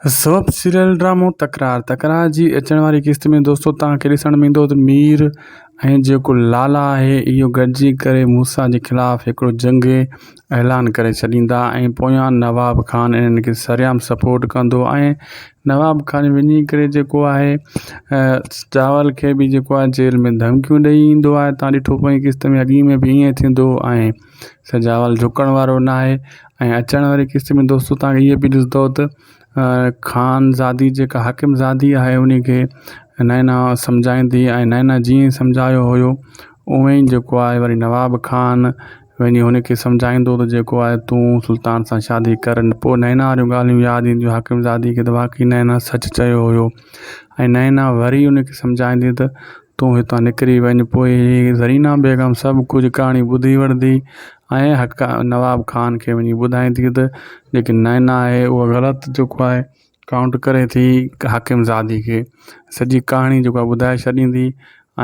सब सीरियल ड्रामो तकरार जी अचण वारी क़िस्त में दोस्तों तव्हांखे ॾिसण में ईंदो त मीर ऐं जेको लाला आहे इहो गॾिजी करे मूसा जे ख़िलाफ़ु हिकिड़ो जंग ऐलान करे छॾींदा ऐं पोयां नवाब खान इन्हनि खे सरियाम सपोर्ट कंदो ऐं नवाब खान वञी करे जेको आहे चावल खे बि जेको आहे जेल में धमकियूं ॾेई ईंदो आहे। तव्हां ॾिठो पोइ क़िस्त में अॻी में बि ईअं थींदो ऐं सजावल झुकण वारो न आहे। ऐं अचण वारी क़िस्त में दोस्तों तव्हांखे इहे बि ॾिसंदो त खानज़ादी जेका हाकिमज़ादी आहे उन खे नैना सम्झाईंदी ऐं नैना जीअं सम्झायो हुयो उअं ई जेको आहे वरी नवाब खान वञी हुनखे सम्झाईंदो त जेको आहे तूं सुल्तान सां शादी कर। पोइ नैना वारियूं ॻाल्हियूं यादि ईंदियूं हाकिमज़ादी खे त वाक़ई नैना सच चयो हुयो ऐं नैना वरी उनखे सम्झाईंदी त तूं हितां निकिरी वञ। पोइ ज़रीना बेगम सभु कुझु कहाणी ॿुधी वठंदी ऐं नवाब खान खे वञी ॿुधाईंदी त जेकी नैना आहे उहा ग़लति जेको आहे काउंट करे थी हाकिमज़ादी खे सॼी कहाणी जेको आहे ॿुधाए छॾींदी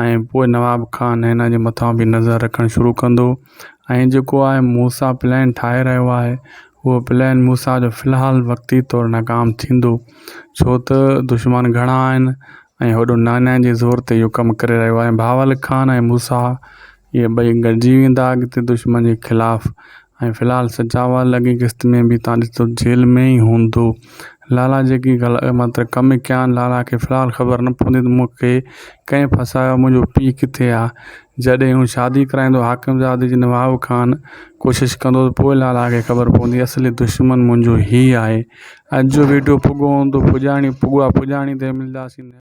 ऐं पोइ नवाब खान नैना जे मथां बि नज़र रखणु शुरू कंदो ऐं जेको आहे मूसा प्लान ठाहे रहियो आहे उहो प्लान मूसा जो फ़िलहालु वक़्ती तौरु नाकाम थींदो छो त दुश्मन घणा आहिनि ऐं होॾो नैना जे ज़ोर ते इहो कमु करे रहियो आहे। भावल खान ऐं मूसा इहे ॿई गॾिजी वेंदा अॻिते दुश्मन जे ख़िलाफ़ु ऐं फ़िलहालु सजावल लॻी क़िस्त में बि तव्हां ॾिसो जेल में ई हूंदो। लाला जेकी मतिलबु कमु कया आहिनि लाला खे फ़िलहालु ख़बर न पवंदी त मूंखे कंहिं फसायो, मुंहिंजो पीउ किथे आहे। जॾहिं हू शादी कराईंदो हाकिमज़ादी जे नवाब खान कोशिशि कंदो त पोइ लाला खे ख़बर पवंदी असली दुश्मन मुंहिंजो ई आहे। अॼु जो वीडियो पुॻो हूंदो पुॼाणी ते मिलंदासीं।